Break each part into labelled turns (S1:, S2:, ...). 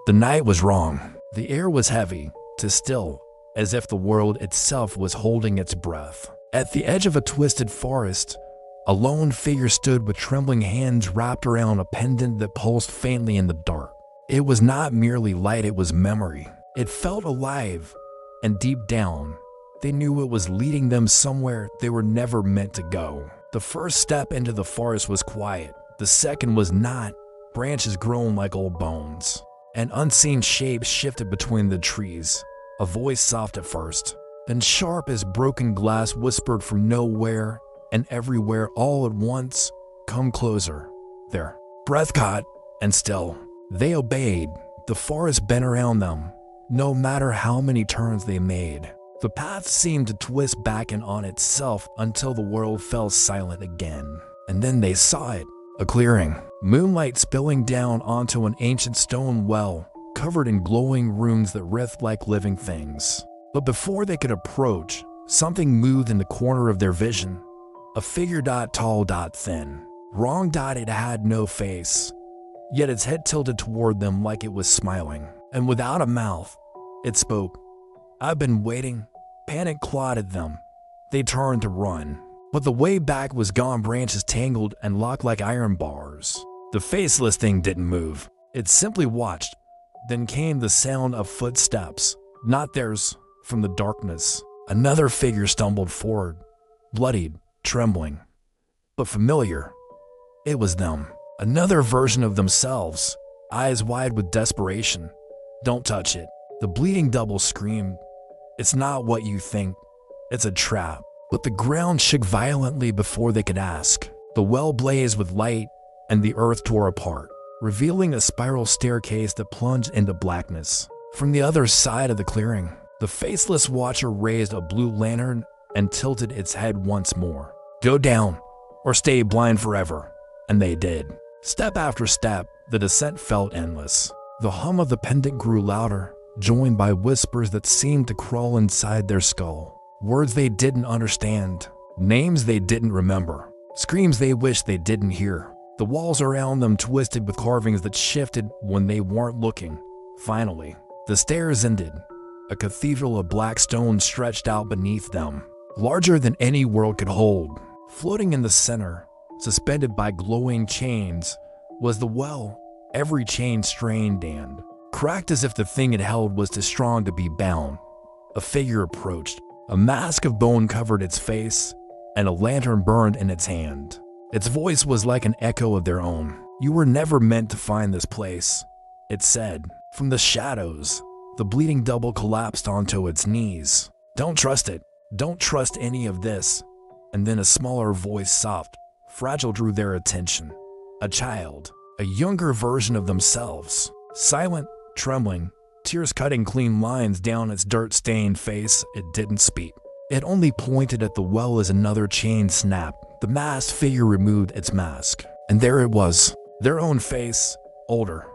S1: The night was wrong. The air was heavy, too still, as if the world itself was holding its breath. At the edge of a twisted forest, a lone figure stood with trembling hands wrapped around a pendant that pulsed faintly in the dark. It was not merely light, it was memory. It felt alive, and deep down, they knew it was leading them somewhere they were never meant to go. The first step into the forest was quiet. The second was not. Branches groaned like old bones. An unseen shape shifted between the trees. A voice soft at first, then sharp as broken glass whispered from nowhere and everywhere all at once, "Come closer." Their breath caught, and still, they obeyed. The forest bent around them, no matter how many turns they made. The path seemed to twist back and on itself until the world fell silent again. And then they saw it, a clearing, moonlight spilling down onto an ancient stone well, covered in glowing runes that writhed like living things. But before they could approach, something moved in the corner of their vision. A figure tall, thin. Wrong, it had no face, yet its head tilted toward them like it was smiling. And without a mouth, it spoke. "I've been waiting." Panic clotted them. They turned to run, but the way back was gone. Branches tangled and locked like iron bars. The faceless thing didn't move. It simply watched. Then came the sound of footsteps, not theirs, from the darkness. Another figure stumbled forward, bloodied, trembling, but familiar. It was them. Another version of themselves, eyes wide with desperation. "Don't touch it." The bleeding double screamed. "It's not what you think. It's a trap." But the ground shook violently before they could ask. The well blazed with light, and the earth tore apart, revealing a spiral staircase that plunged into blackness. From the other side of the clearing, the faceless watcher raised a blue lantern and tilted its head once more. "Go down, or stay blind forever." And they did. Step after step, the descent felt endless. The hum of the pendant grew louder, joined by whispers that seemed to crawl inside their skull. Words they didn't understand, names they didn't remember, screams they wished they didn't hear. The walls around them twisted with carvings that shifted when they weren't looking. Finally, the stairs ended. A cathedral of black stone stretched out beneath them, larger than any world could hold. Floating in the center, suspended by glowing chains, was the well, every chain strained and cracked as if the thing it held was too strong to be bound. A figure approached. A mask of bone covered its face, and a lantern burned in its hand. Its voice was like an echo of their own. "You were never meant to find this place," it said. From the shadows, the bleeding double collapsed onto its knees. "Don't trust it. Don't trust any of this." And then a smaller voice, soft, fragile, drew their attention. A child, a younger version of themselves, silent, trembling, tears cutting clean lines down its dirt-stained face. It didn't speak. It only pointed at the well as another chain snapped. The masked figure removed its mask, and there it was, their own face, older,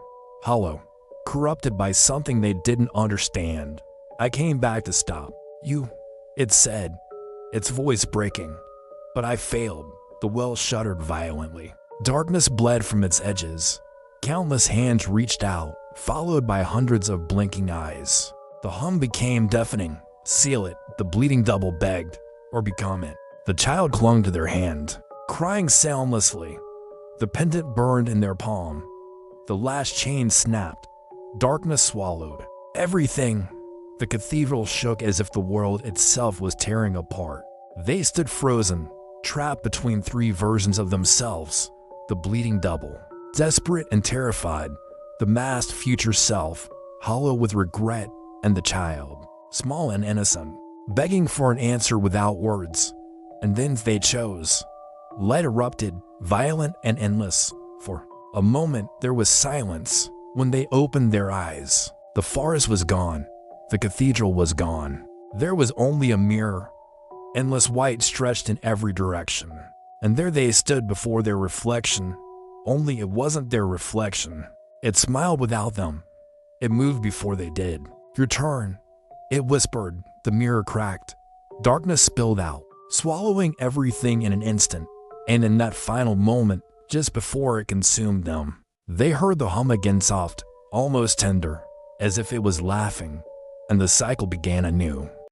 S1: hollow, corrupted by something they didn't understand. "I came back to stop you," it said, its voice breaking. "But I failed." The well shuddered violently. Darkness bled from its edges. Countless hands reached out, followed by hundreds of blinking eyes. The hum became deafening. "Seal it," the bleeding double begged, "or become it." The child clung to their hand, crying soundlessly. The pendant burned in their palm. The last chain snapped. Darkness swallowed everything. The cathedral shook as if the world itself was tearing apart. They stood frozen, trapped between three versions of themselves. The bleeding double, desperate and terrified. The masked future self, hollow with regret, and the child, small and innocent, begging for an answer without words. And then they chose. Light erupted, violent and endless. For a moment there was silence. When they opened their eyes, the forest was gone. The cathedral was gone. There was only a mirror, endless white stretched in every direction. And there they stood before their reflection. Only it wasn't their reflection. It smiled without them. It moved before they did. "Your turn," it whispered. The mirror cracked. Darkness spilled out, swallowing everything in an instant. And in that final moment, just before it consumed them, they heard the hum again, soft, almost tender, as if it was laughing, and the cycle began anew.